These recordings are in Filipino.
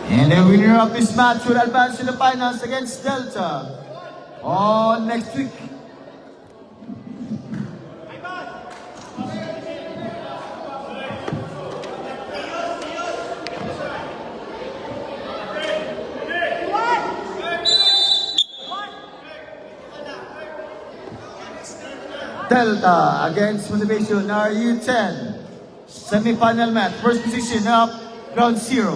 And the winner of this match will advance to the finals against Delta on next week. Delta against Motivation RU10 semi-final match. First position up, ground zero.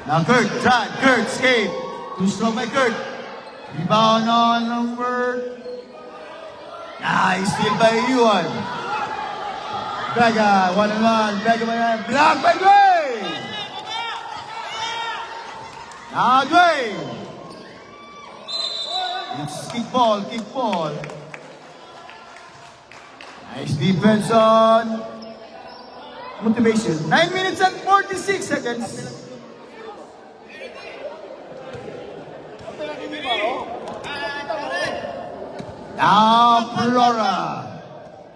Now Kurt, drive, Kurt, escape. Too strong by Kurt. Rebound on number. Nice steal by Yuan. Vega, 1-on-1. Vega by block by Dwayne. Now Dwayne. It's kick ball, kick ball. Nice defense on Motivation. 9 minutes and 46 seconds. Now Flora.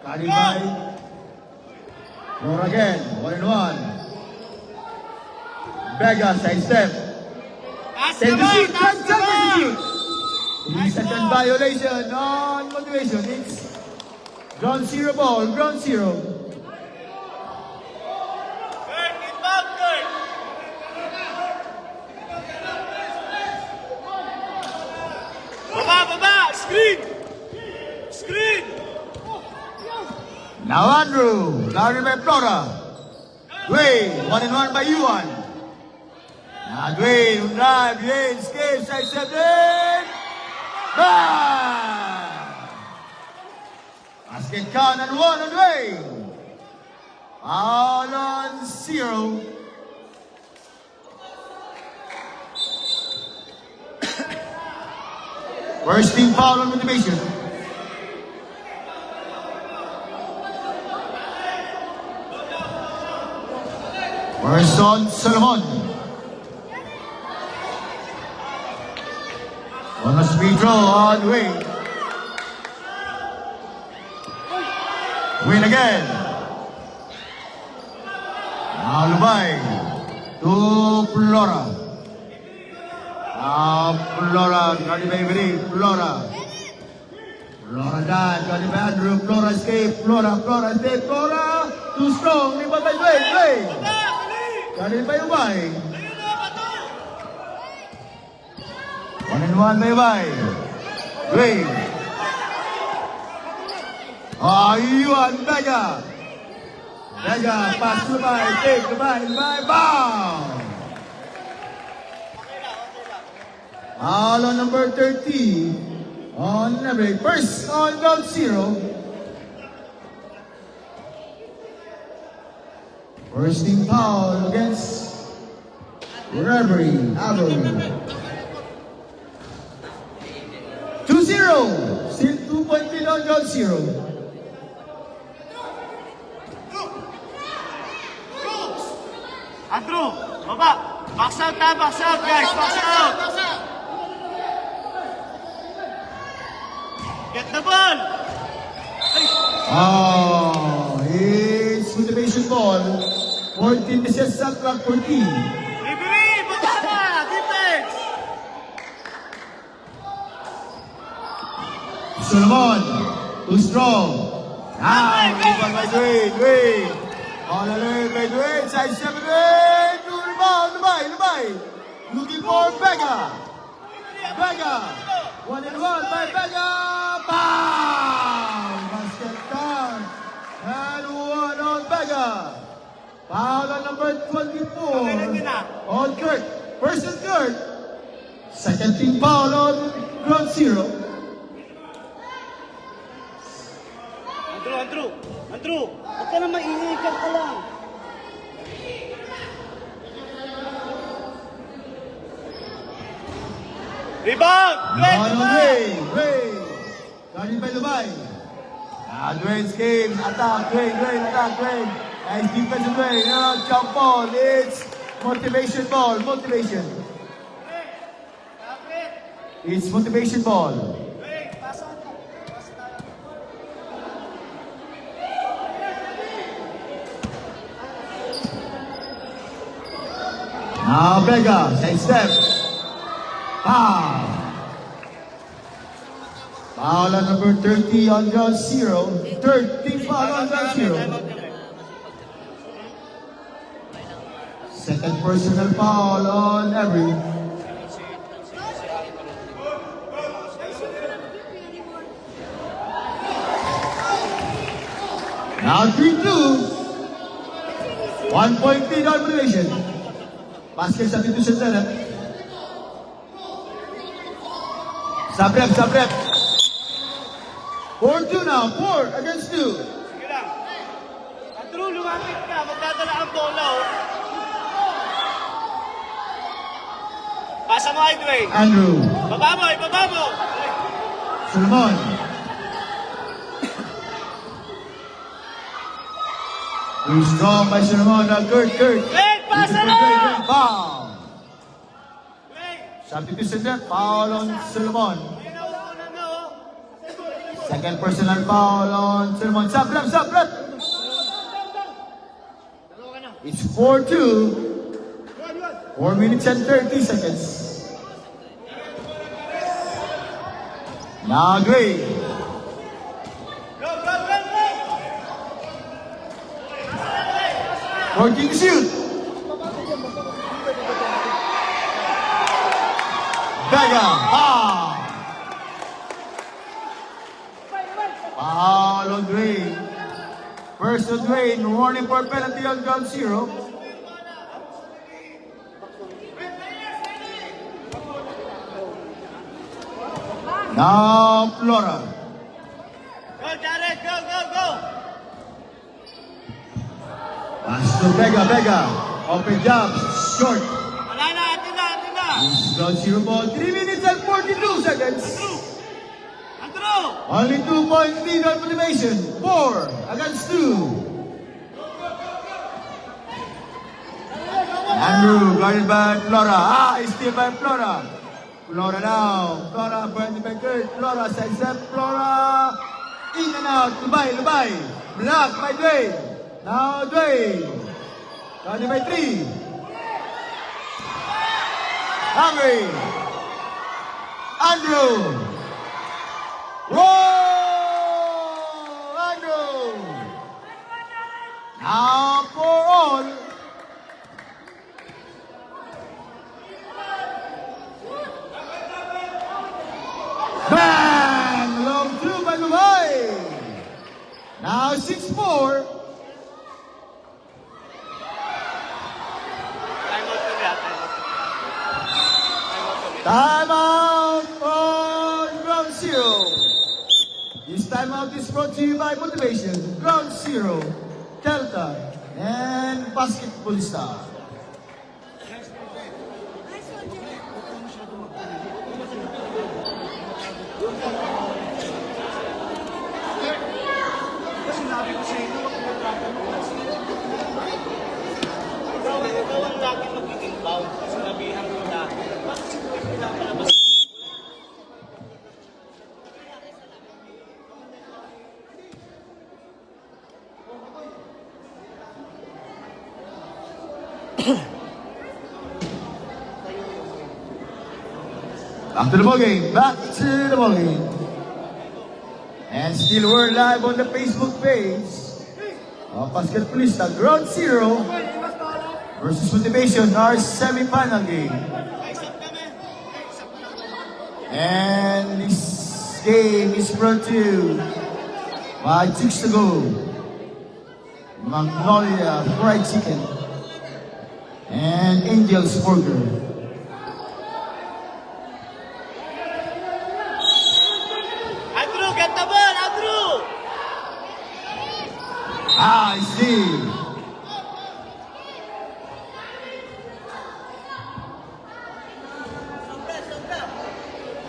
Carried by Flora again. 1-on-1. Vega, side step. Send the shoot, send the shoot. Second violation on Motivation. It's ground zero ball, ground zero. Baba, screen! Screen! Now Andrew, guarded by Flora. Dwayne, 1-on-1 by Yuan. Now Dwayne, drive, Dwayne, escape, side step in. Basket count and 1 on Dwayne. All on 0. First team foul on Motivation. First on Solomon. On a speed throw on Wayne. Win again. Now Lumay to Flora. Now Flora, guarded by Every. Flora. Flora down, guarded by Andrew. Flora escape. Flora escape. Flora too strong. Rebound by Wayne. Guarded by Lumay. 1-on-1 by Wayne. Yuan, Vega. Vega, pass to Lumay. Take Lumay. Bound. All on number 30 on every first on ground zero. First team foul against Avery. 2-0. Still 2-point lead on ground zero. Andrew, baba! Box out guys, box out! Get the ball! It's Motivation ball. 14 minutes shot clock 14. Referee, baba na! Defense! Solomon, too strong. Now, rebound by Dwayne. On the lane by Dwayne, side 7 Dwayne. To rebound, Lumay. Looking for Vega. 1-on-1 by Vega. Foul! Basket count. And 1 on Vega. Foul on number 24. On Kurt. First on Kurt. Second team foul on ground zero. Andrew, huwag ka na maingay, ka lang. Rebound! Wayne. Guarded by Lumay. Dwayne's game. Attack, Dwayne. Nice defense of Dwayne. Jump ball. It's Motivation ball. It's Motivation ball. Now Vega, side step. Foul. Foul on number 30 on ground zero. 13 foul on ground zero. Second personal foul on Avery. Now 3-2. 1 point lead on Malaysian. Basket substitution sana. Sabrep. 4-2 now. 4 against 2. Sige lang. Andrew, lumapit ka. Magdadala ang bola, oh. Pasa mo, Edwin. Andrew. Baba mo. Solomon. Too strong by Solomon. Now Kurt. Wait, pasa na! Foul. Wait. Substitution there. Foul on Solomon. Ayun na, una na, oh. Second personal foul on Solomon. Sabrep. It's 4-2. 4 minutes and 30 seconds. Now Gray. Go. 14 shoot. Vega. Foul on Dwayne. First on Dwayne. Warning for penalty on ground zero. Now Flora. Go, Jared. Go. Pass to Vega. Open jump. Short. Wala na, atin na. Ground zero ball. 3 minutes and 42 seconds. Andrew. Only 2 point lead on motivation. 4 against 2. Andrew guarded by Flora. He's still by Flora. Flora now. Flora burning by Kurt. Flora side step. Flora. In and out. Lubay. Blocked by Dwayne. Now Dwayne. Guarded by 3. Henry. Andrew. Whoa! Andrew. Now for all. Bang! Long through by Lubay. Now 6-4. Time out on ground zero. This timeout is brought to you by Motivation, Ground Zero, Delta, and Basketballista. Sinabi ko sa inyo, huwag mo ikaw ang lagi magiging bound. Sinabihan ko na, bakit sila pinapalabas? Back to the ball game. And still we're live on the Facebook page of Basketballista. Ground Zero versus Motivation, our semi-final game. And this game is brought to you by Chicks to Go, Magnolia Fried Chicken, and Angel's Burger. Andrew, get the ball, Andrew! I see.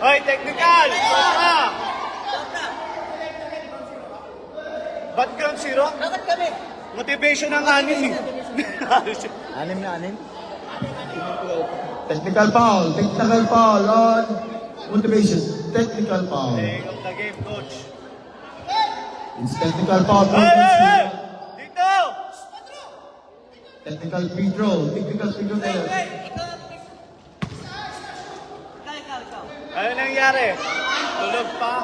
Hoy, technical! Sobra! Ba't ground zero? Bakit kami? Motivation ang anim eh. Anim na anim? Technical foul on Motivation. Technical foul. Take of the game, coach. It's technical foul. Hey! Dito! Technical free throw. Technical free throw tayo. Ano nangyari? Tulog pa.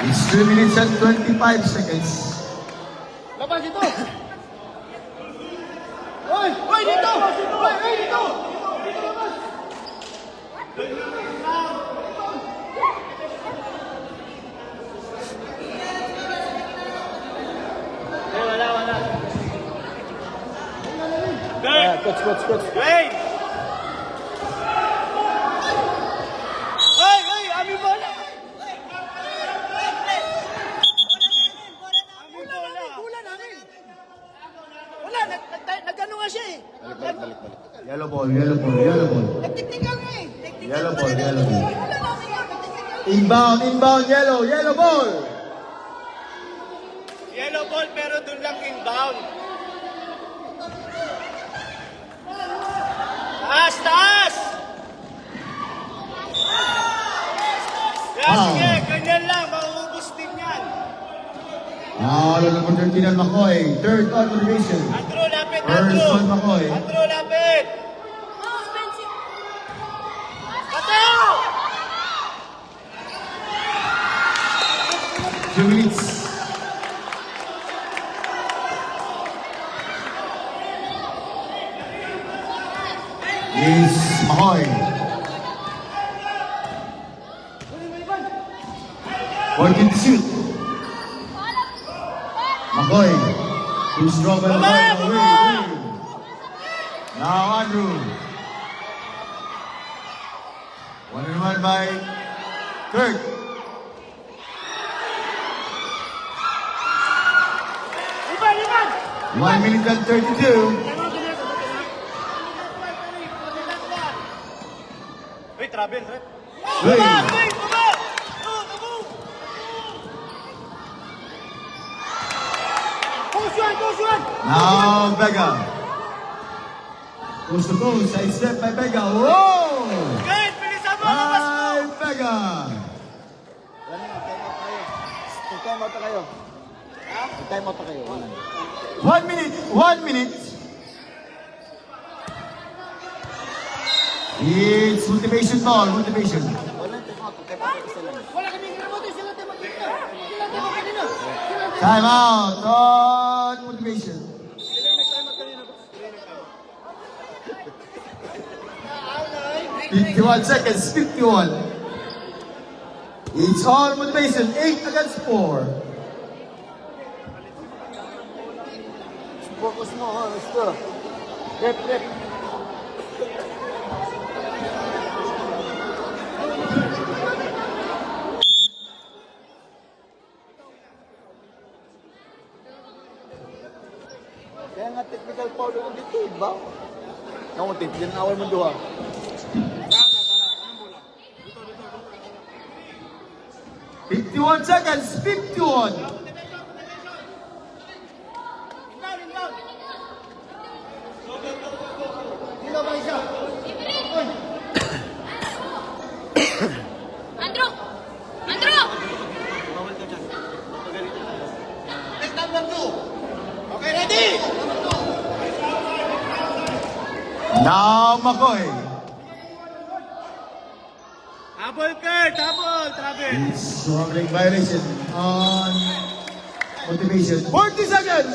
It's 2 minutes and 25 seconds. Labas dito! Hoy! Hoy, dito! Hoy, hoy, dito! Wala. Coach. Wait! Hoy, aming bola! Wala, nagano nga siya eh. Balik. Yellow ball. Yellow ball. Technical nga eh. Yellow ball. Inbound, yellow ball. Yellow ball pero dun lang inbound. Taas! Sige, ganyan lang, mauubos din yan. Number 13 ang McCoy. Third on motivation. Andrew, lapit, First one, McCoy. Andrew, lapit. Mateo! 2 minutes. Is McCoy. 14 to shoot. McCoy. Too strong by McCoy. Away. Now Andrew. 1-1 by Kirk. Iban! 1 minute and 32. Wait, Robin, right? Wait. Now Vega. Coast to coast. Side step by Vega. Whoa! Good, bilisan mo, labas mo! By Vega. Time out pa kayo. Time out pa kayo. 1 minute. 1 minute. It's motivation ball. Motivation. Wala, time out. Time out. Isa lang. Wala kami ginamote. Sila tayo magkita. Sila tayo kanina. Time out on motivation. 51 seconds. 51. It's all motivation. 8 against 4. Focus mo, ha? Gusto. Rep. Kaya nga technical foul ko dito, iba? Naku, yan awal mo duha. 51 seconds. 51. Andrew! Okay, ready? Now McCoy. Habol, Kurt! Habol, Travis! It's struggling violation on motivation. 40 seconds.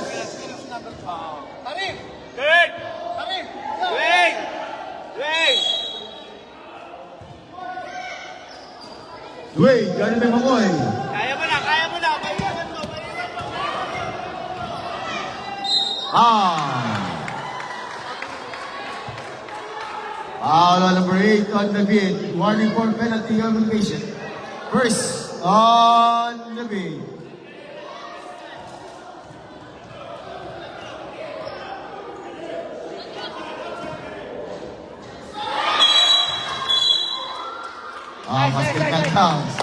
Tarim! Kurt! Tarim! Wait! Wait, ganun ba McCoy? Kaya mo na! Maiwan mo! Foul on number 8 on the beat. Warning for penalty on motivation. First on the beat. Basket that counts.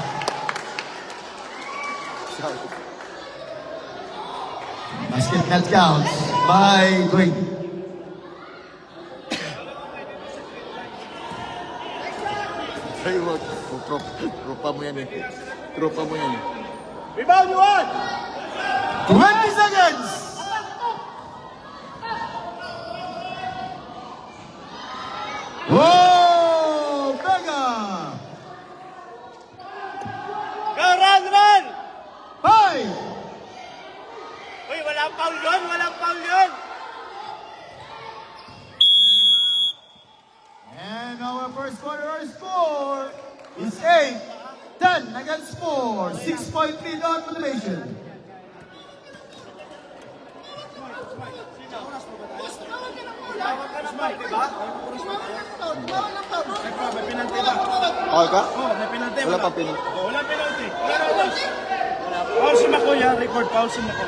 Basket that counts. by Dwayne. Ay, wag. Tropa mo yan eh. Tropa mo yan eh. Rebound, Juan! 20 seconds! Whoa! Vega! Go, run! 5! Uy, walang foul yun! Walang foul yun! And our first quarter score is 8-10 against 4. 6-point lead on motivation. Okay ka? May penalty. Wala pa pinag. Walang penalty. Foul si Makoy, ha? Record foul si Makoy.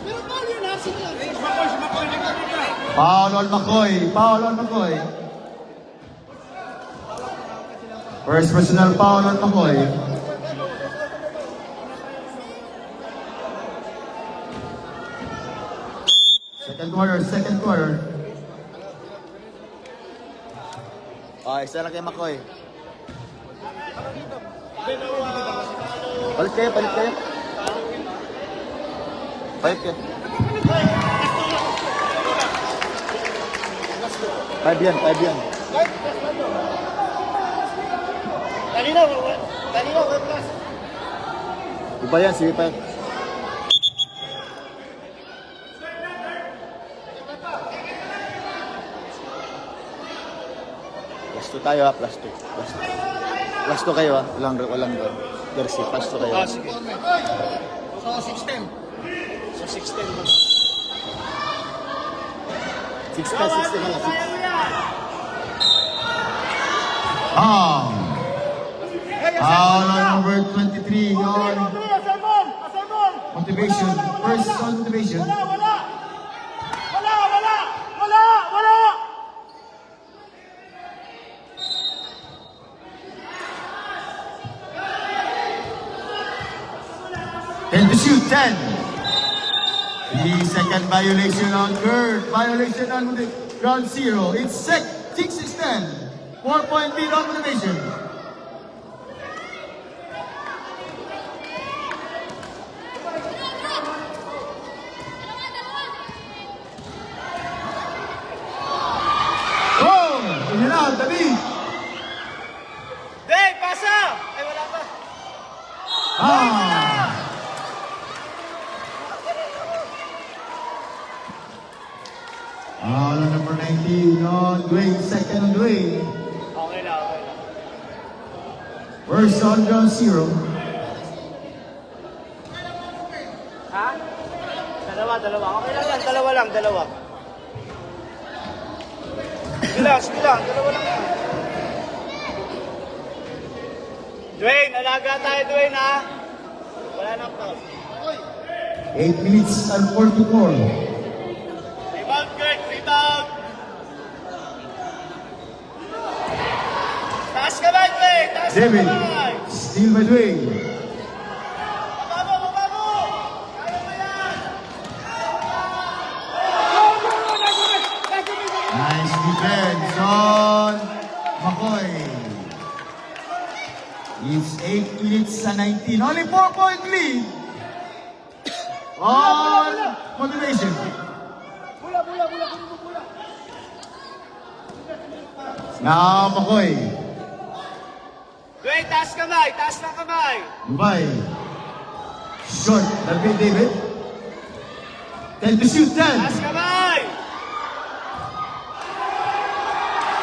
Pero paano yun ha? Sige. Si Makoy, record niya. Foul on McCoy. Foul on McCoy. First personal foul on McCoy. Second quarter. Okay, isa lang kay Makoy. Palit kayo. Palit kayo. 5 yan. Kanina, plus. Iba yan, sige pa. Plus 2 tayo ha, plus 2. Plus 2 kayo ha, walang jersey, plus 2 kayo. Sige. So, 6-10. So, 16 mo. 6 ka, 6 ka. Foul on number 23 on motivation. First on motivation. Wala! And to shoot 10. The second violation on Kurt. Violation on ground zero. It's 6-10. 4-point lead on motivation. Oh! Yun na, David. Hey, pasa! Ay, wala pa. Foul on number 19 on Dwayne. Second on Dwayne. Okay na. First on ground zero. Ha? Dalawa. Okay lang yan, dalawa lang. Sige lang, dalawa lang yan. Dwayne, alaga tayo, Dwayne, ha? Wala nang foul. 8 minutes and 44. Rebound, Kurt, rebound. Taas ka ba, Dwayne? Taas ka David. ba? Steal by Dwayne. Baba mo! Kaya mo yan! Nice defense on McCoy. It's 8 minutes and 19. Only 4-point lead on motivation. Now McCoy. Dwayne, taas ng kamay. Dubai. Short. David. 10 to shoot. 10. Taas kamay.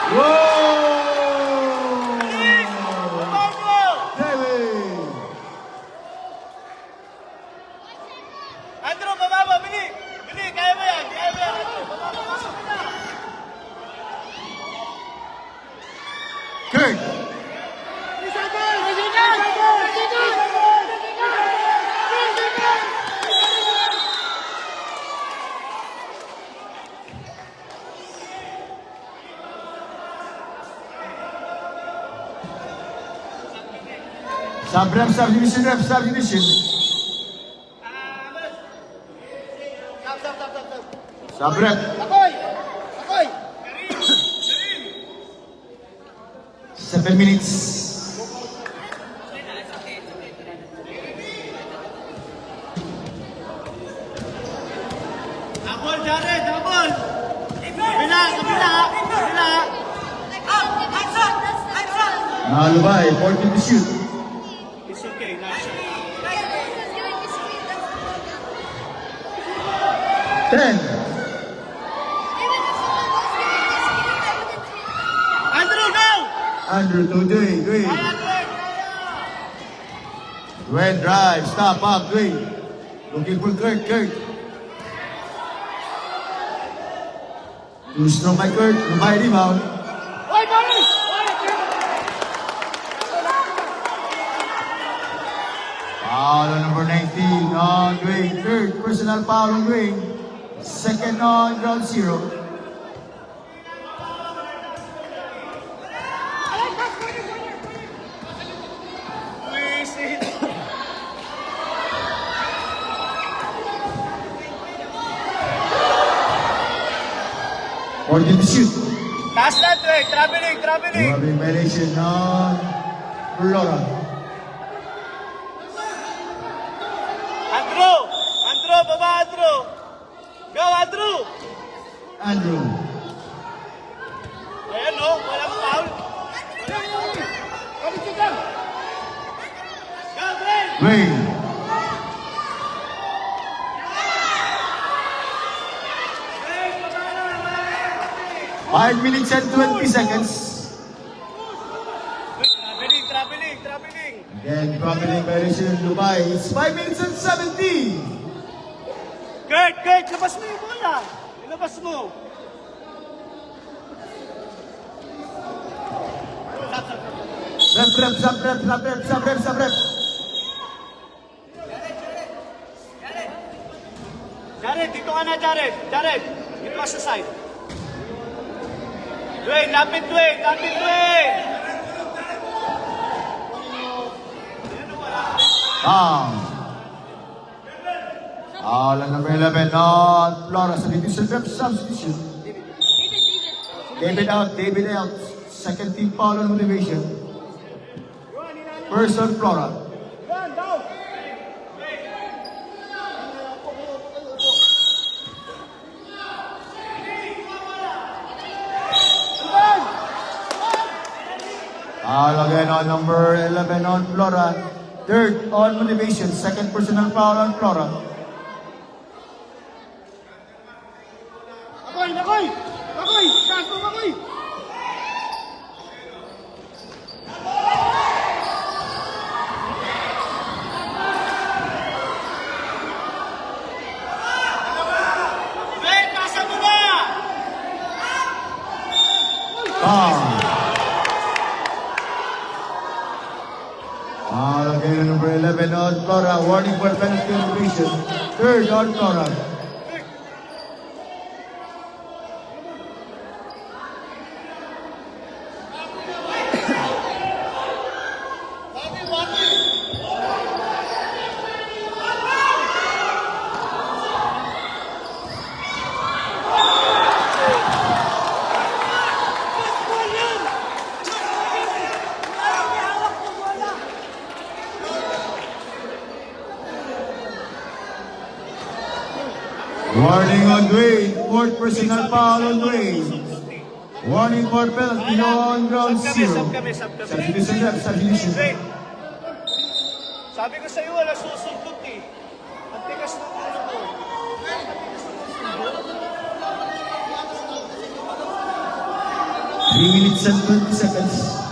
Whoa! Bago! David. Andrew, bababa, bili, kaya mo yan, Andrew. Bababa. Kurt. Subdivision. Sabrep. Akoy! Akoy! 7 minutes. Double, Jared, double. Kabila, kabila, kabila. Nalubay, 14 to shoot. It's okay, nice shot. 10. Andrew, go! Andrew to Dwayne. Dwayne. Dwayne drive. Stop up. Dwayne. Looking for Kurt. Kurt. Too strong by Kurt. Lumay rebound. Oy, Barry! Foul on number 19 on Dwayne. Third personal foul on Dwayne. Second on ground zero. Wisit. 14 to shoot. Taas na, Dwayne. Traveling, traveling. Grabbing violation on Flora. Andrew! Andrew, baba, Andrew! Go, Andrew! Andrew. Ayan, oh, walang foul. Kami siya dyan! Go, Dwayne! Dwayne. Five minutes and 20 seconds. Traveling, traveling, traveling. Again, traveling violation in Dubai. It's 5 minutes and 17. Kurt, Kurt, labas mo yung bola. Ilabas mo. Rep. Jared, dito ka na, Jared. Jared, dito ka sa side. Dwayne, lapit, Dwayne, lapit, Dwayne. Foul on number 11 on Flora. Substitution rep substitution. David out. Second team foul on motivation. First on Flora. Run, down! Foul again on number 11 on Flora. Third on motivation. Second personal foul on Flora. Akoy! Akoy! Akoy! Taas mo, Akoy! Dwayne, pasa mo na. Foul again on number 11 on Flora. Warning for penalty on motivation. Third on Flora. Warning on Dwayne. Fourth personal foul on Dwayne. Warning for penalty on ground zero. Sub kami. Substitution rep substitution. Dwayne. Sabi ko sa'yo, wala susundot eh. Ang tigas ng ulo mo. 3 minutes and 20 seconds.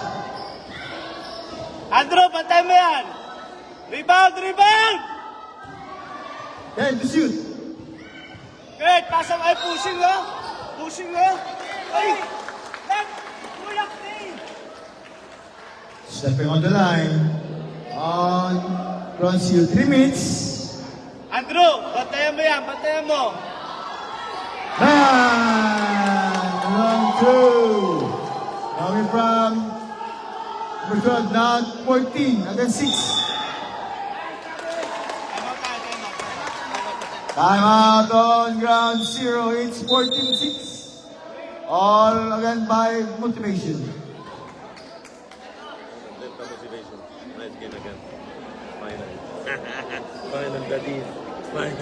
Andrew, bantay mo yan. Rebound, rebound! 10 to shoot. Kurt, pasang ay pushing lang. Pushing lang. Ay! Left! Tulak din! Stepping on the line. On ground zero. 3 minutes. Andrew, bantayan mo yan, bantayan mo. Round 2. Coming from number 12, now 14 against 6. Time out tayo, time out. Time out on ground zero. It's 14-6. All again by motivation. Motivation. Nice game again. Final. Final, daddy. Final.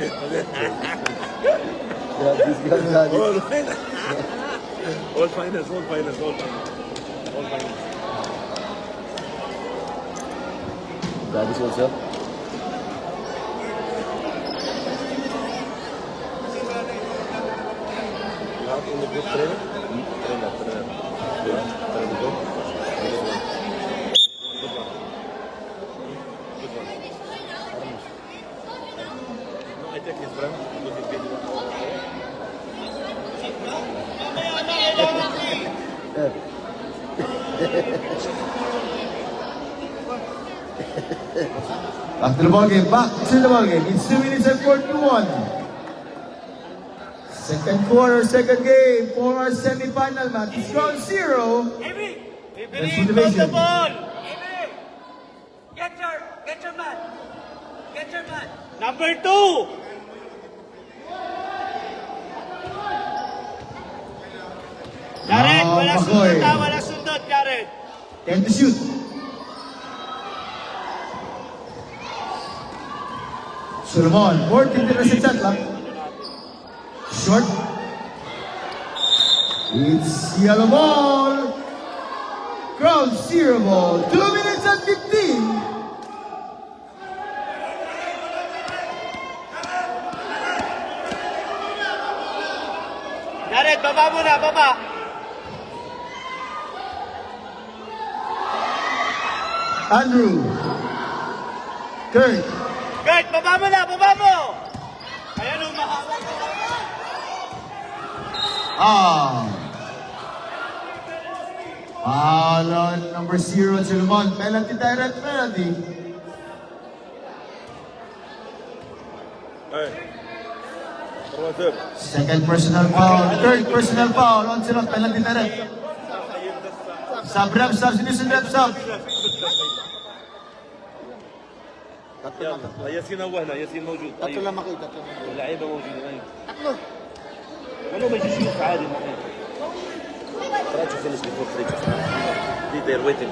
All finals. All finals, all finals, all finals. All finals. Daddy's also. You have only good trainer? Trainer. Yeah. Trainer good. Good one. Good one. Good one. No, I take his friend because he's good. Back to the ball game. Back to the ball game. It's 2 minutes and 41. Second quarter, second game for our semi-final match. It's ground zero. That's motivation. Get your man. Number 2. Jared, wala Makoy. sundot ha, wala sundot, Jared. 10 to shoot. Solomon, 14 to the shot clock. Short. It's yellow ball. Ground zero ball. 2 minutes and 15. Jared, baba muna, baba. Andrew. Kurt. Kurt, baba muna, baba mo. Ayan o, mahawak ko. Foul on number 0, Solomon. Penalty, direct penalty. Hey. Forward third. Second personal foul. Third personal foul on Solomon. Penalty, direct. Sub-rep, substitution rep, sub. يلا ياسين اول ياسين موجود Tatlo lang maki, tatlo lang. اللعيبه موجودين Tatlo. ولو ما يجيش يوسف عادي try to finish before 3 they're waiting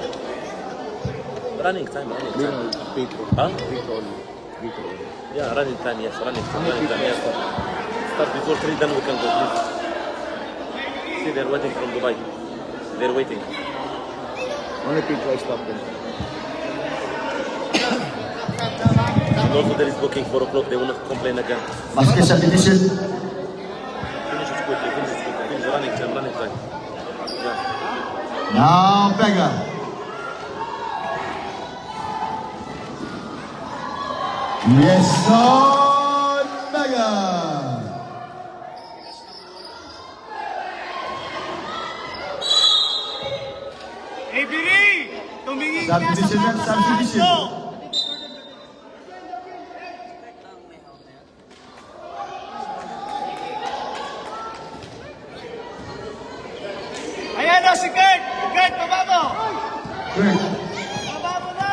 running time Petro. Huh? Petro. Petro. yeah running time yes running time yes start before 3 then we can go please see they're waiting from Dubai they're waiting Only Petro I stopped them. and also there is booking 4 o'clock they will not complain again Basket substitution. finish it quickly finish running time yeah. Now, Pega. Yes, son, Pega. Hey, Biri! Tumingin ka sa Substitution rep, mga substitution. kaso. Ayan o, si Kurt! Kurt, baba mo! Kurt. Baba mo na!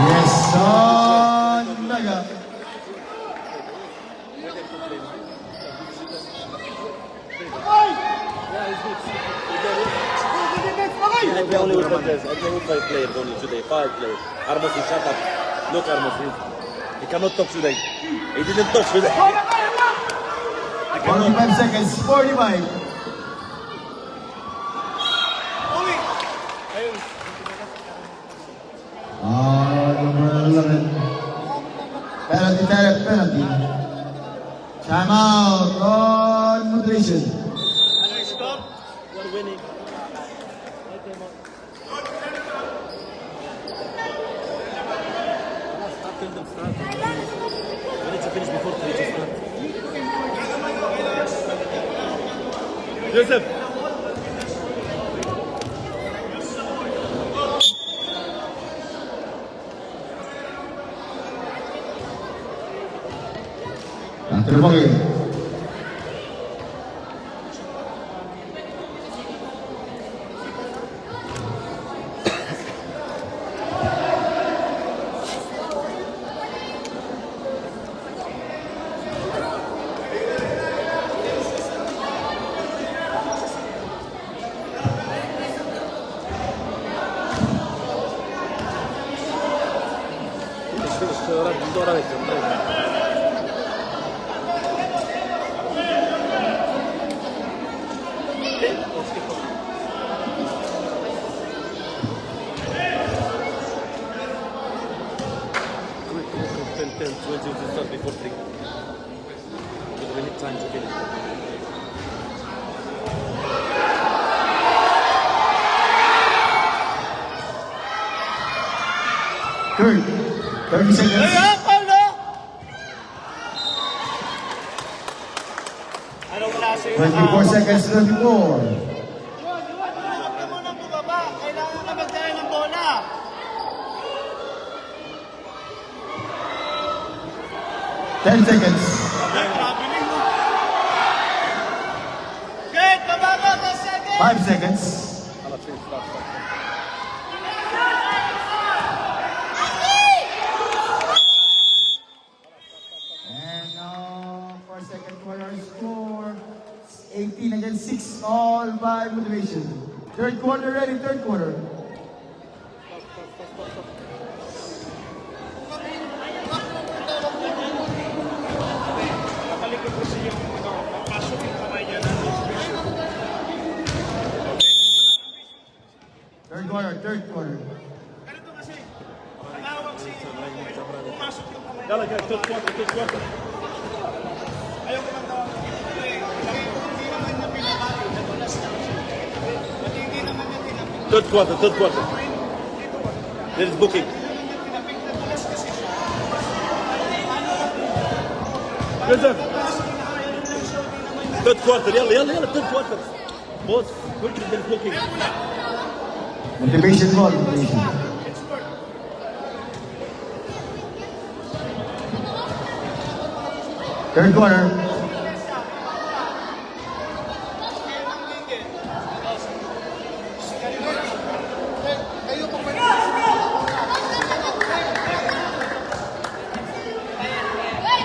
Yes, son, Pega. I play only with 5 players. I play with 5 players only today. 5 players. Armos is shut up. Look, Armos. He cannot talk today. He didn't talk today. 45 seconds, 45. Uwi! Number 11. Penalty, direct penalty. Timeout on motivation. Ano yung score? We're winning. We need to finish before 3 to start. Joseph. Back to the ball game. Punto otra vez. Otra vez. Come on, 10, 10, 20 to start before 3. But we need time to finish. Third. 30 seconds. Ay, Paulo! Anong klase yun? 24 seconds to 24. Huwag ka muna bumaba. Kailangan ka magdala ng bola. Ten seconds. Ay, traveling mo. Good, bababa ka second. 5 seconds. And now for second quarter score, 18 against 6, all by motivation. Third quarter ready, third quarter. Nakalikod kasi yung pasok yung kamay niya na. Third quarter, third quarter. Ganito kasi, malawak si pumasok yung kamay. Yalla, guys, third quarter, third quarter. Ayaw ko lang tawag. Hindi naman niya pinabali. Nadulas na siya. At hindi naman niya tinapik. Third quarter, third quarter. There is booking. Tinapik, nadulas kasi siya. Yes, sir. Third quarter, yalla, yalla, yalla, third quarter. Boss, quickly, there is booking. Motivation ball, motivation. Third quarter.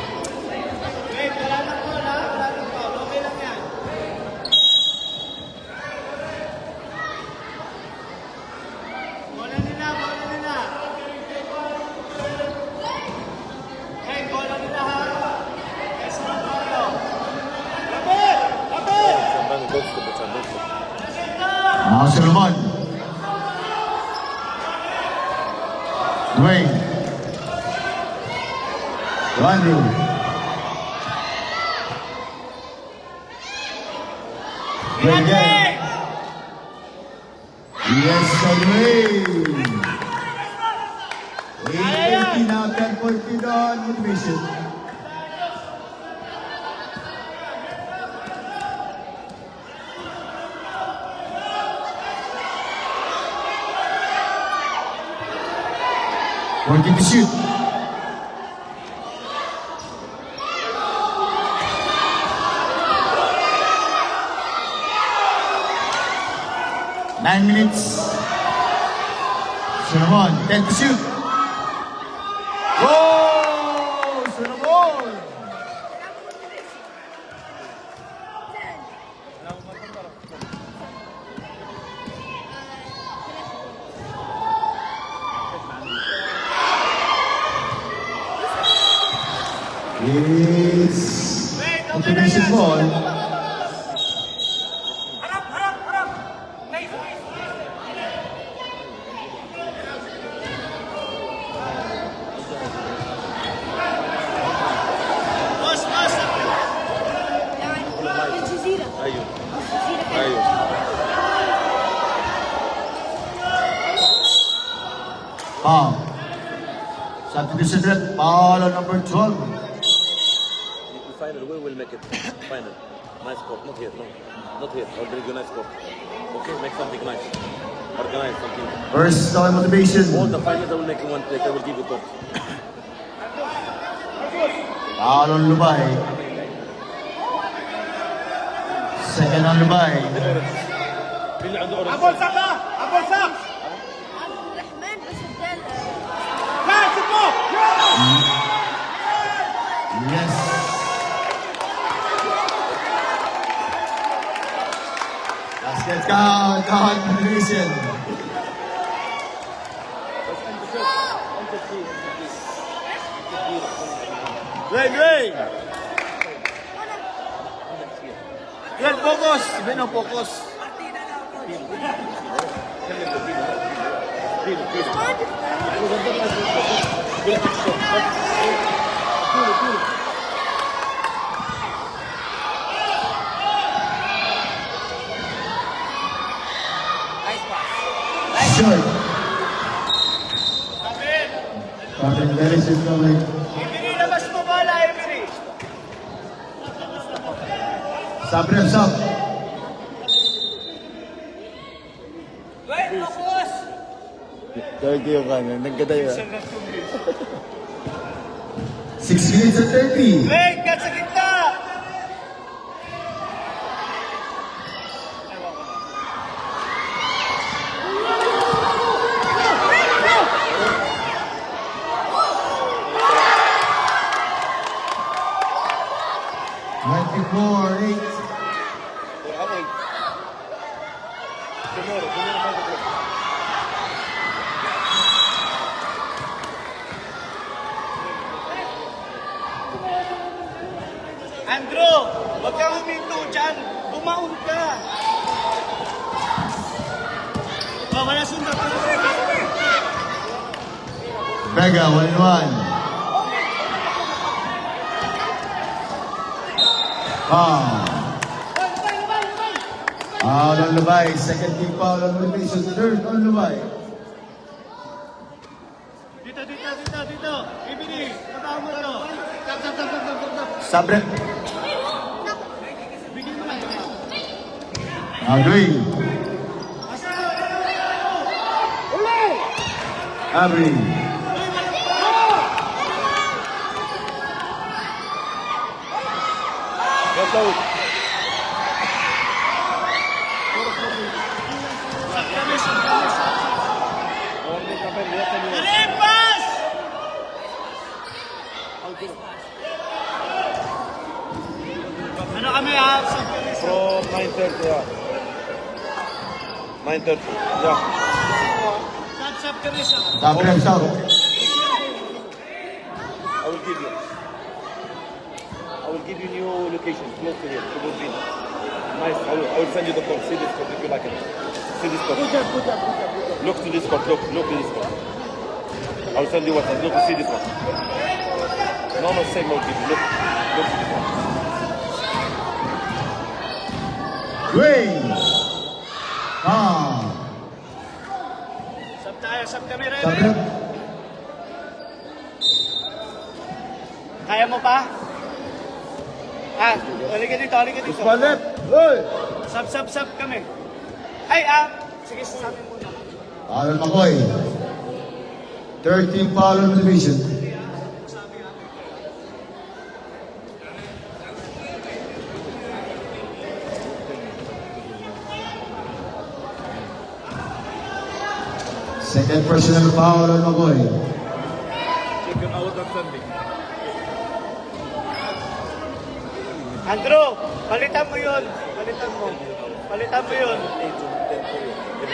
Wait, wala nang bola. Wala nang foul. Okay lang yan. Bola nila, bola nila. Hey, bola nila ha. Yes, na tayo. Lapit! Lapit! Sometimes it goes to the time, don't Now Solomon. Dwayne. Andrew. Dwayne again. Yes, Dwayne. 8-18 now, 10-point lead on motivation. Working to shoot. Nine minutes. Solomon, 10 to shoot. Go! Solomon! Is motivation ball. Harap, harap, harap. Nice. Boss, boss. الجزيرة ايوه الجزيرة ايوه Foul. Substitution rep, foul on number 12. The final we will make it final. Nice court, not here, no. Not here. I'll bring you nice court. Okay, make something nice. Organize something. First time motivation. All the finals I will make in one plate. I will give you court. Foul on Lubay. Second on Lubay. اللي عنده orange. Abol sak na! Abol sak! عبد الرحمن بس الدال Catch it mo! Yes. Basket count motivation. Wait, wait! Yan, focus! Sabi no, focus. Short. Captain Dennis is coming. Emery, labas mo bola, Emery. Sabrem sub. Wait, focus. Gawin ko yung kanan. Nagkada yun. 6 minutes and 30. Wait, kat sa gitna. Andrew, wag kang huminto dyan. Bumaon ka. Oh, wala sundan. Vega, 1-1. Out on Lubay. Second team foul on rotation. Third on Lubay. Dito. Emery, trabaho mo to. Sabrem. Agree. Agree. Get out. Alipas! Ano kami ha? From 9:30, yeah. 9:30, yeah. Sab kami siya. Sabrem sub. I will give you new location, close to here, to Brazil. Nice, I will send you the code. See this code if you like it. See this code. Look to this code, look to this code. I will send you what, look, see this one. No, same old people, look to this one. Green. Sab tayo, sab kami rin. Sabrem. Kaya mo pa? Halika dito. Left. Hey! Sab kami. Ay, sige, sasabi muna. Alan Makoy. Third team foul on division. Second personal foul on Makoy. Check him out on Sunday. Andrew, palitan mo yun.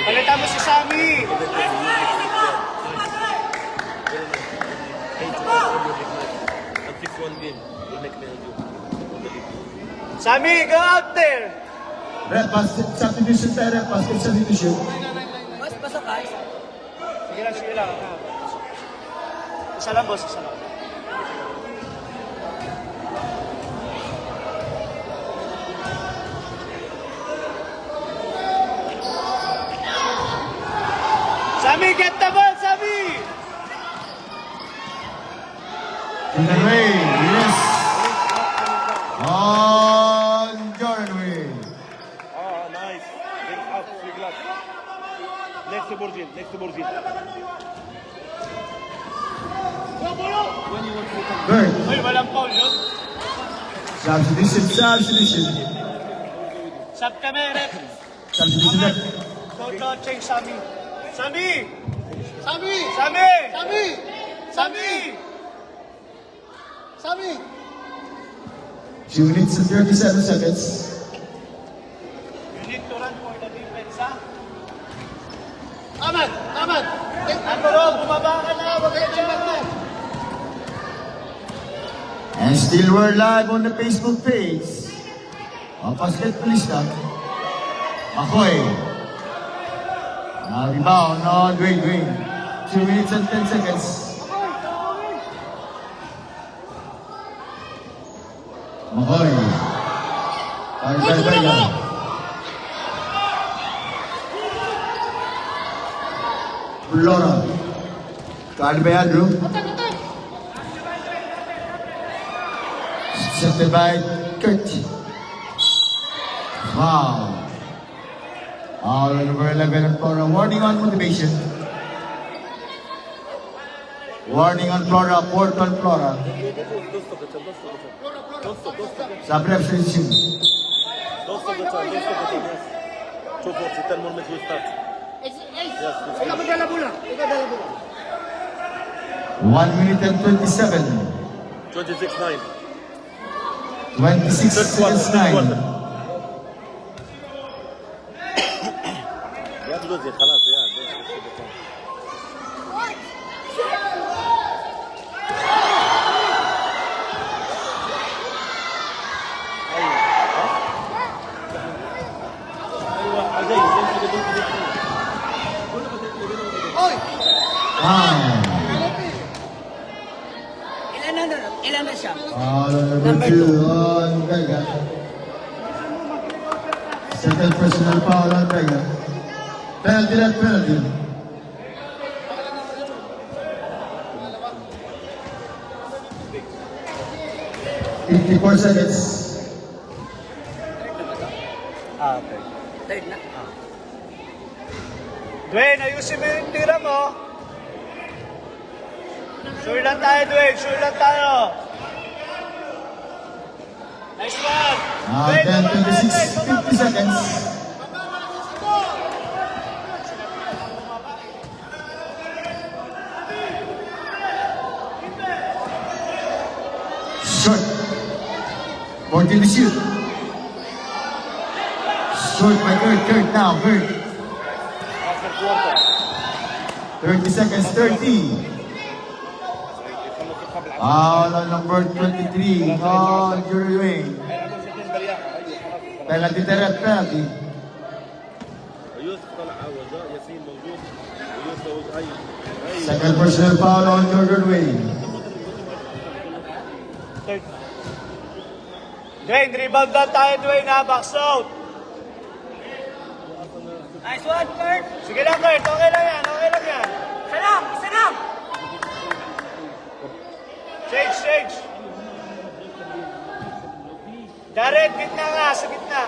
Palitan mo si Sammy. And fix one game. We'll make it do. Sammy, go out there. Rep, substitution tayo, rep. Substitution. Sige lang. Isa lang, boss. Sammy, get the ball, Sammy! In the way, yes. On Jordan Way. Nice. Bring up, big luck. Next to Borgin. Good. Uy, walang foul yun. Substitution. Sab kami, rep. Substitution left. Go, change Sammy. Sammy! 2 minutes and 37 seconds. You need to run for the defense, ha? Ahmad! Andrew, bumaba ka na. Huwag kayo dyan. And still we're live on the Facebook page of Basketballista. Makoy. Rebound on Dwayne. 2 minutes and 10 seconds. Makoy. Vega. Flora. Card by Andrew. Set by Kurt. Wow. All number 11 Flora. Warning on motivation. Warning on Flora. Port on Flora. Substitution. Don't stop the time, don't stop the time, yes. 2:40, 10 more minutes we start. Ikaw magdala bola. Ikaw dala bola. 1 minute and 27. 26-9. 26 Third quarter, seconds third quarter. 9. يا بلوزي خلاص يا don't stop the time. Ilan na siya? Number 2 on Vega. Second personal foul on Vega. Penalty that penalty. $54 seconds. Okay. Third na. Dwayne, ayusin mo yung tira mo. Sure lang tayo, Dwayne. Sure lang tayo. Nice one. Dwayne, 10, bumaba, 26, Dwayne, bumaba. 50 seconds. Short. 14 to shoot. Short by Kurt now, Kurt. 30 seconds, 30. Foul on number 23 on Jerry Wayne. Penalty, penalty. يوسف طلع وجاء ياسين موجود ويوسف اي Second personal foul on Jordan Wayne. Dwayne, rebound lang tayo, Dwayne, ha? Box out. Nice one, Kurt. Sige lang, Kurt. Okay lang yan, okay lang yan. Isa lang, isa lang. Change. Jared, gitna nga, sa gitna.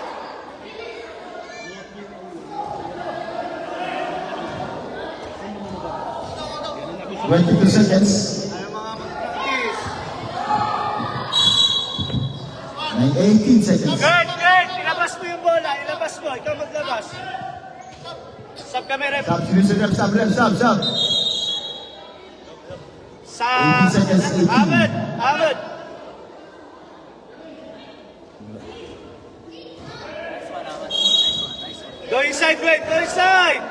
Twenty-two seconds. Ayaw mga mag-practice. 18 seconds. Kurt, ilabas mo yung bola, ilabas mo. Ikaw maglabas. Sub kami, rep. Substitution, sub. Sa... 18 seconds, 18. Ahmed. Go inside, Dwayne, go inside.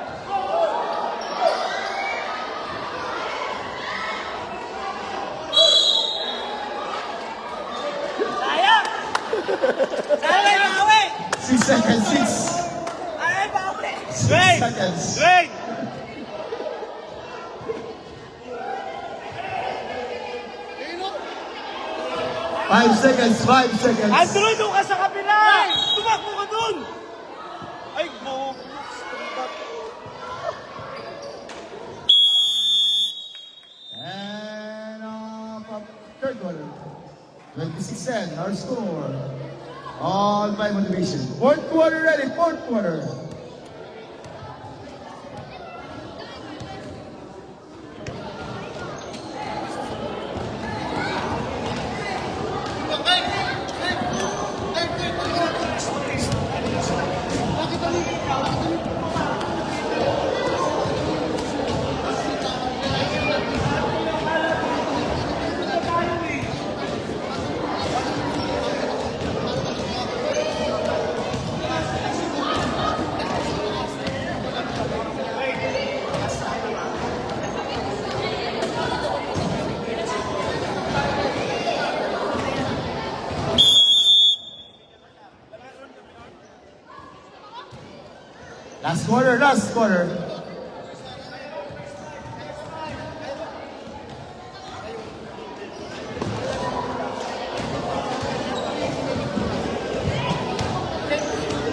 Sayang. Sayang, bawi. 6 seconds, 6. Ay, bawi. Dwayne, Seconds. Dwayne. 5 seconds, 5 seconds. Andrew, doon ka sa kabila! Tumakbo ka doon! Ay, bobo. And third quarter. 26-10, our score. All by motivation. Fourth quarter ready, fourth quarter. last quarter.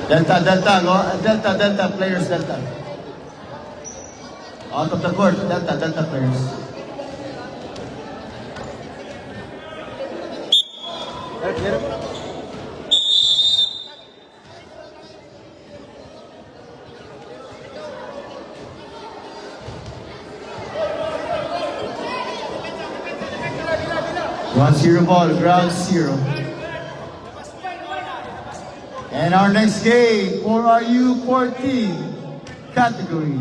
Delta, players, Delta. Out of the court, Delta players. Ground zero ball, ground zero. And our next game for our U14 category.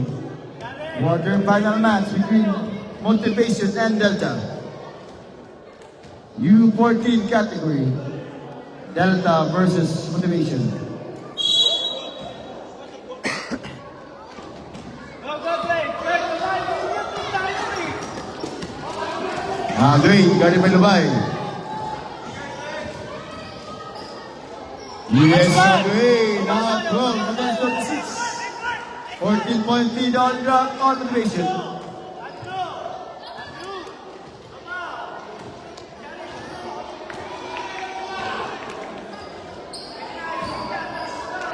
Quarter-final match between Motivation and Delta. U14 category. Delta versus Motivation. Dwayne, guarded by Lubay. Yes, Dwayne, now 12 against 26. 14-point lead on Motivation.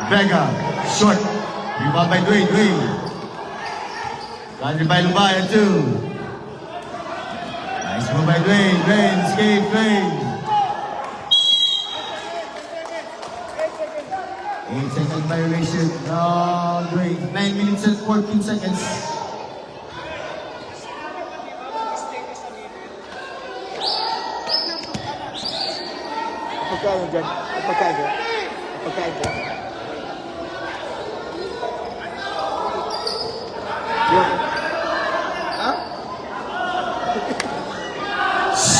Vega, short. Rebound by Dwayne. Guarded by Lubay at 2. Nice move by Dwayne, escape, Dwayne. 8-second violation. No, Dwayne. 9 minutes and 14 seconds. Pagkain dyan. Pagkain dyan. Pagkain dyan.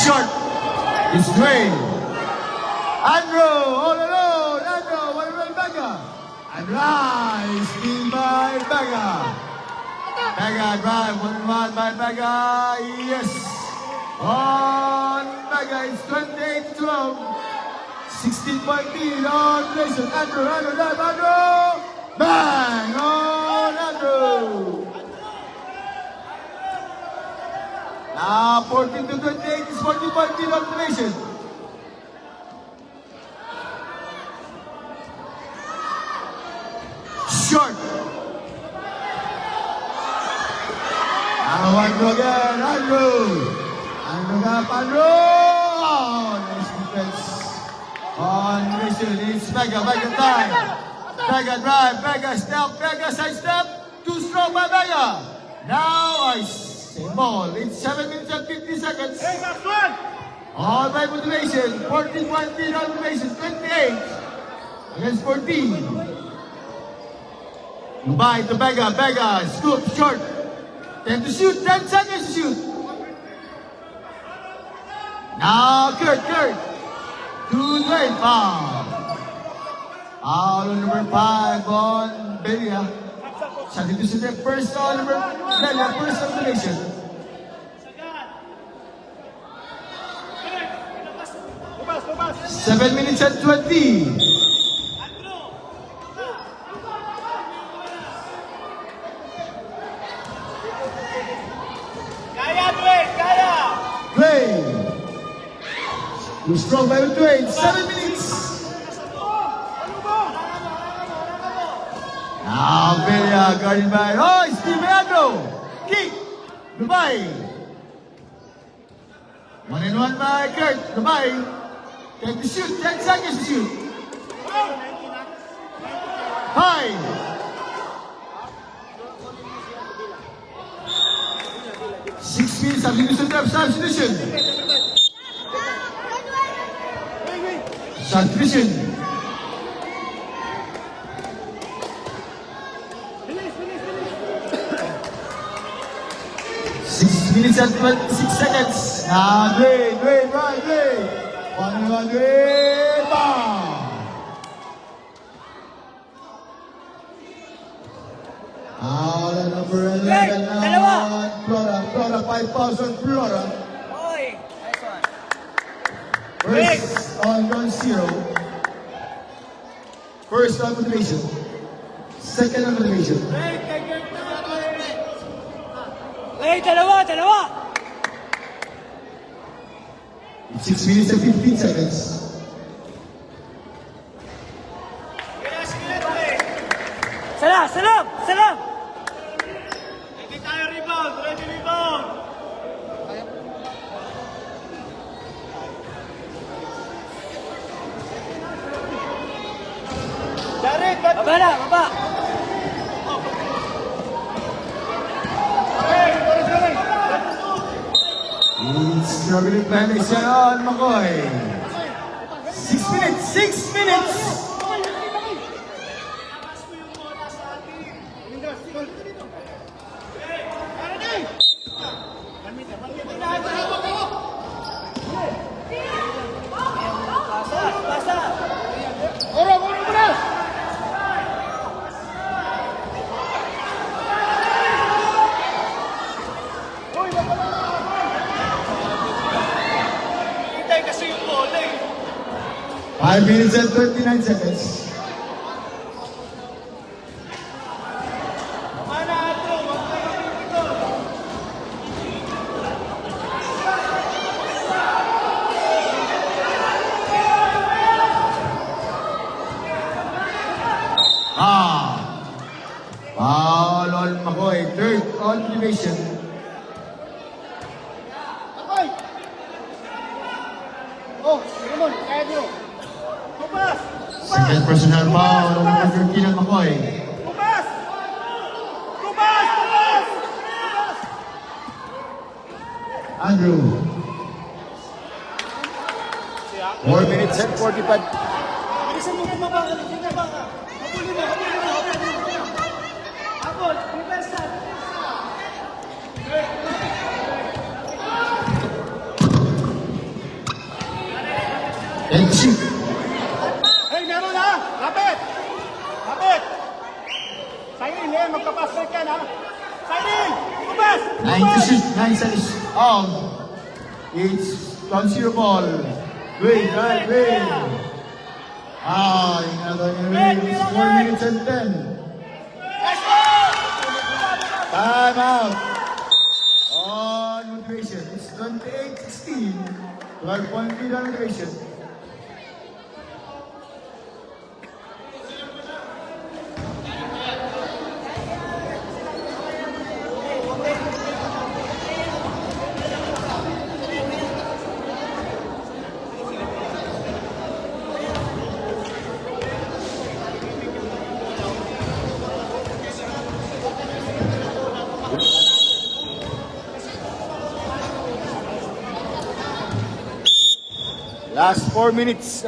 Short. It's Dwayne. Andrew, all alone. Andrew, what about Vega? And rise, steal by Vega. Vega drive, 1-1 by Vega. Yes. On Vega, it's 28-12. 16-point lead on Mason. Andrew, drive, Andrew. Bang on Andrew. Now 14-28 is 40-point lead on Mason. Short. Now Andrew again, Andrew up, Andrew. Oh, nice defense on Mason. It's Vega time. Vega drive, Vega step, Vega side step. Too strong by Vega. Now same ball. It's 7 minutes and 50 seconds. All by Motivation. 14-point lead on Motivation. 28 against 14. Lubay to Vega, scoop, short. 10 to shoot, 10 seconds to shoot. Now Kurt. To Dwayne, foul. Foul on number 5 on Belia. Substitution there, first on number Belia, first on Motivation. Seven minutes and 20. Dwayne. Too strong by Dwayne. 7 minutes. Now Belia guarded by Steve Andrew. Kick. Lubay. 1-1 by Kurt. Lubay. 10 to shoot. 10 seconds to shoot. High. Six minutes. Substitution. Substitution. 6 minutes and 26 seconds. Now Dwayne, right. 1-1 Dwayne. Bam. Now the number 11 on Flora, 5,000 Flora. Oy, nice one. First on ground zero. First on Motivation. Second on elevation. Wait, dalawa! 6 minutes and 15 seconds. Salam! Ready tayo rebound. Ready rebound. Jared, ba't? Baba! It's struggling by Sean McCoy. 6 minutes, 6 minutes. Hintay kasi yung bola eh. 5 minutes and 29 seconds. Mana Andrew, wag ka dito. Foul on McCoy. Third on elevation. Second personal foul on number 13 on McCoy. Tumas! Andrew. 4 minutes and 45. Bilisan mo bumaba ka. Habulin mo. Habol, reverse na. And shoot. Hey, meron ha! Lapit! Siren, magka-pass-break yan ha! Siren! Tumas! 9 to shoot. 9 seconds. It's 1-0 ball. Wait. It's 4 minutes and 10. Time out. On motivation. It's 28-16. 12-point lead on motivation. Last 4 minutes.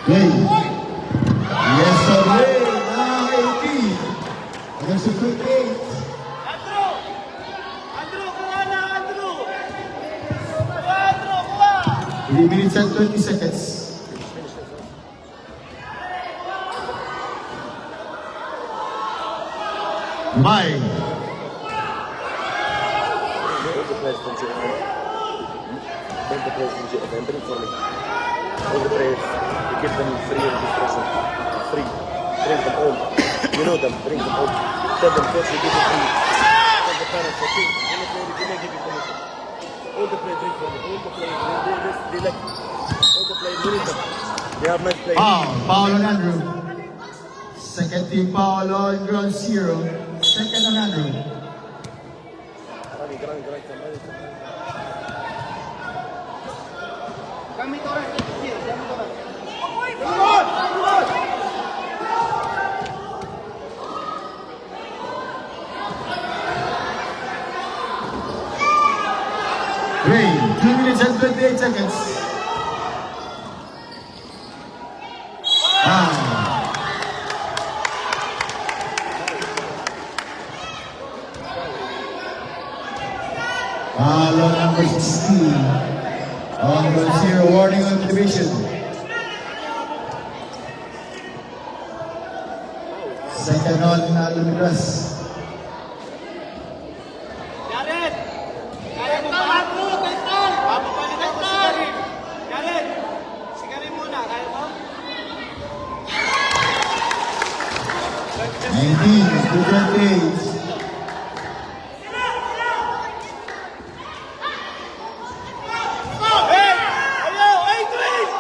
Play. Yes, sir. Play. 18. Against the 28. Andrew, kuha na, Andrew! Kuha! 3 minutes and 20 seconds. Mine. All the players from GFM. All the players from GFM, bring for me. All the players, you give them free registration. Free. Bring them all. You know them, bring them all. Tell them, coach, we give you free. Tell the parents, okay, we may give you commission. All the players drink for me. All the players, they like. All the players, we need them. They have nice players. Foul on Andrew. Second team foul on ground zero. Second on Andrew. 2 minutes and 28 seconds. Foul on number 16. On the 0, warning on division. Second on Alumigras. Jared! Kaya mo ba? Papapalitan ko si Karim. Jared! Si Karim muna. Kaya mo? 19 to 28. Hey! Ayaw! Hey, Dwayne!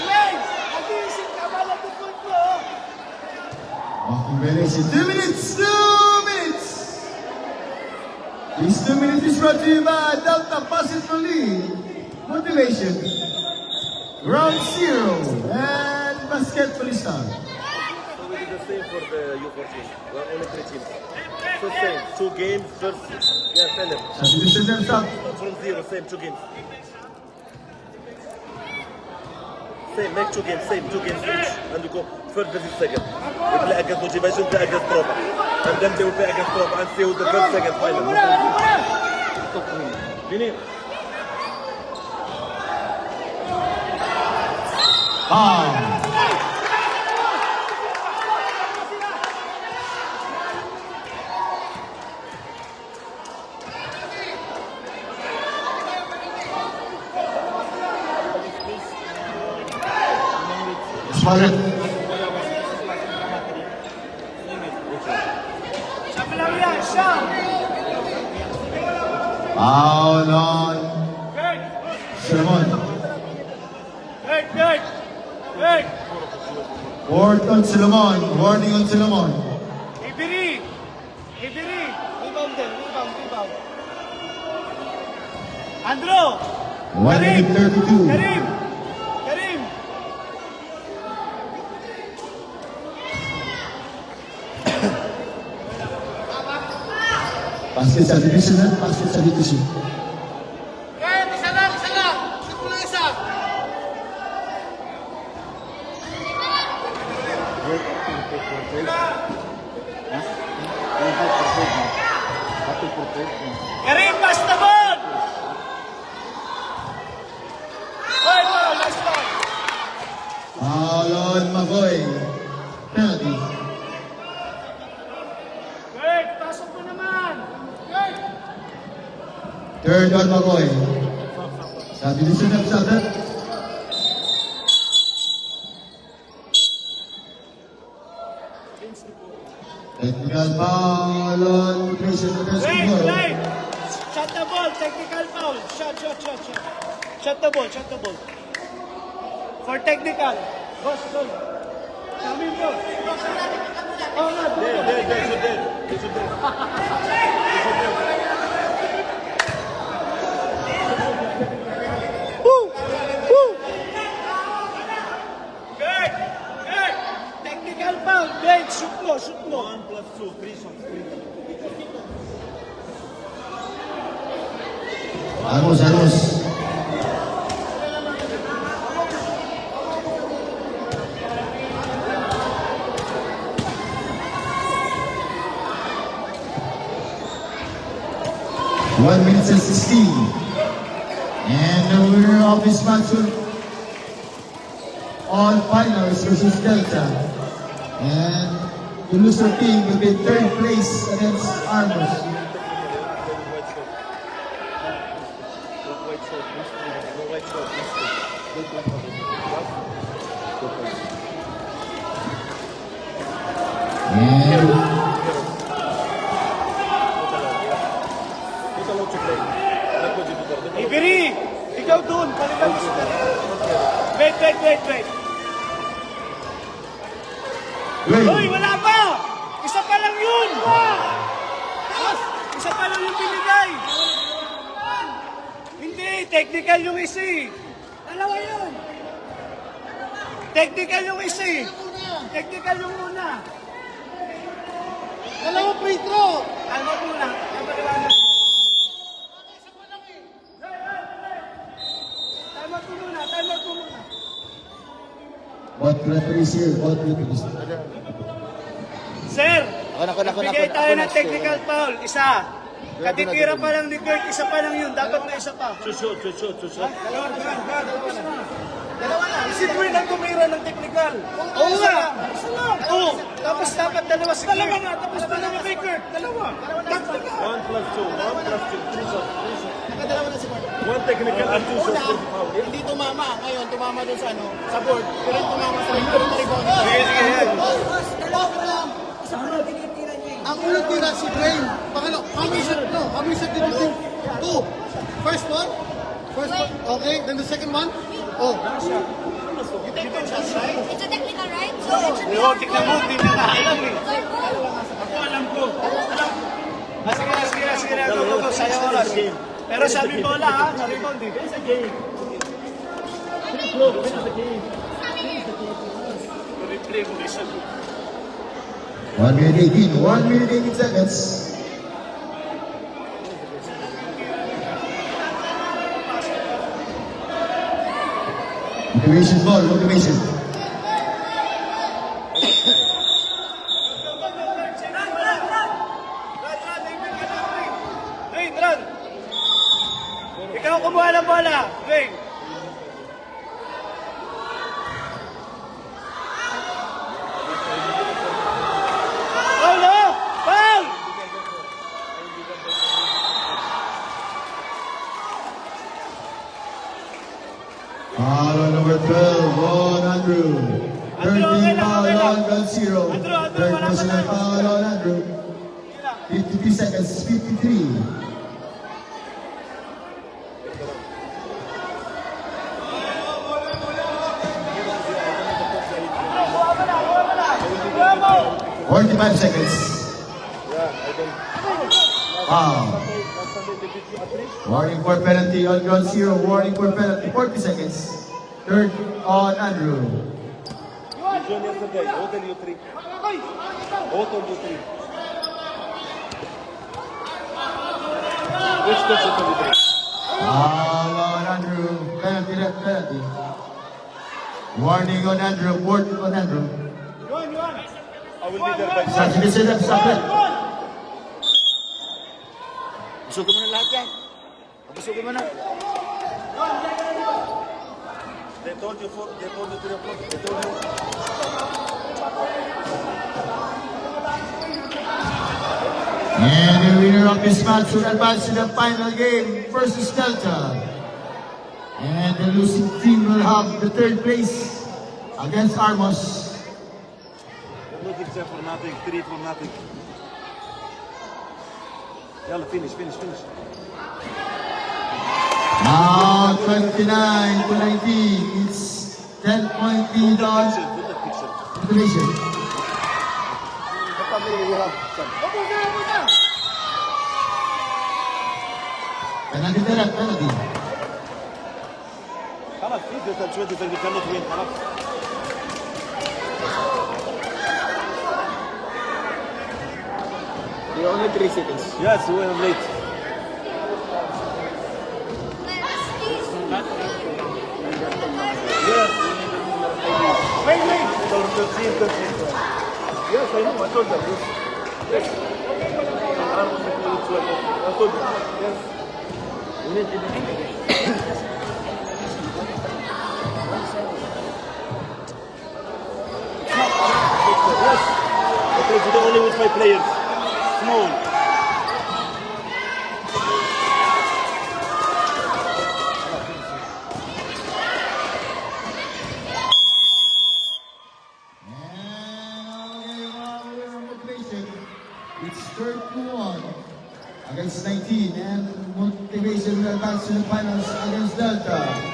Dwayne! Nagising ka ba? Natupon ko! Walking violation. 2 minutes! 2 minutes! This 2 minutes is brought to you by Delta Positive League. Motivation. Round 0. And Basketballista. So we did the same for the U14. We're only 3 teams. So same, 2 games, first, yeah, tell them. Substitution and sub. From 0, same, 2 games. Same, make 2 games, same, 2 games each. And we go first versus second. We play against Motivation, play against Tropa. And then they will play against Tropa and see who the first, second, final. Vini. Smaller. Siya pa lang yan! Siya! Foul on Kurt! Solomon. Kurt! Kurt! Kurt! Fourth on Solomon. Warning on Solomon. Ibiri! Ibiri! Rebound din! Rebound! Andrew! 1 minute 32. Karim! Karim! Basket substitution na. Basket substitution. Kaya, isa lang! Shoot mo lang isa! Karim, pass the ball! Hoy, ball! Nice ball! Foul on Magoy. Penalty. Kurt, pasok mo naman! Kurt! Third on Magoy. Substitution of Sutter. Technical foul on Motivation against Wait, Igor. wait! Shot the ball, technical foul. Shot. Shot the ball. For technical. Boss, go. Sabi mo. Oh, no. They should there. Good. Technical foul. Wait, shoot mo. 1 plus 2, 3 shots. Armos. One minute and 16. And the winner of this match will on finals versus Delta. And the loser team will be third place against Armos. And Ibiri, ikaw dun. Balikan mo siya. Wait. Hoy, wala pa! Isa pa lang yun! Isa pa lang yung binigay! Hindi, technical yung isa eh. Dalawa yun! Technical yung isa eh. Technical yung una. Dalawa free throw! Kalma muna. Kapaliwanag mo. referees here, both referees. Sir, Ako na. bigay tayo ng technical foul. Isa. Katitira pa lang ni Kurt, isa pa lang yun. Dapat na isa pa. Two shot. Si Dwayne ang tumira ng technical. Oo nga. Isa lang. Oo. Tapos dapat dalawa si Kurt. Dalawa nga. Tapos dalawa kay Kurt. Dalawa. 1 plus 2, 3 shots. One technical and 2 shots for the foul. Hindi tumama. Ngayon, tumama dun sa ano, sa board. Pero yung tumama sa ring, pero na-rebound. Sige, yan. Ang unang tira si Dwayne. Pangalo, how many shot? No, how many shot did you take? 2. First one. Okay, then the second one. Oh. It's a technical, right? So it should be Oo, tignan mo. Hindi na alam eh. third goal. Ako alam ko. Sige na. Go. Sayang oras. Pero sabi bola ha. Sabi ko, hindi. It's a game. Replay mo isa. 1 minute 18, 1 minute 18 seconds. Motivation ball, motivation. Run! Ikaw kumuha ng bola. Wait. Foul! Foul on number 12 on Andrew. 13 foul on Gansiro. Third personal foul on Andrew. 53 seconds, 53. Bravo! 45 seconds. Wow. Warning for penalty on ground zero. Warning for penalty. 40 seconds. Third on Andrew. You joined yesterday. Who told you 3? Who told you 3? Which coach told you 3? Foul on Andrew. Penalty, red penalty. Warning on Andrew. Fourth on Andrew. I will be there by Stop it. Stop it. Busugin mo na lahat yan. Busugin mo na. They told you 3 o'clock. They told you. And the winner of this match will advance to the final game versus Delta. And the losing team will have the third place against Armos. Nothing for nothing. 3 for nothing. Yalla, finish. Now 29 to 19. It's 10-point lead on Put that picture. Indonesia. Penalty, penalty. خلاص في total 20 we cannot win. خلاص. You're only 3 seconds. Yes, we are late. Wait. 13. Yes, I know. I told them. Yes. I told you. Yes. Yes. Okay, so they're only with 5 players. Small. It's 31 against 19, and Motivation will advance to the finals against Delta.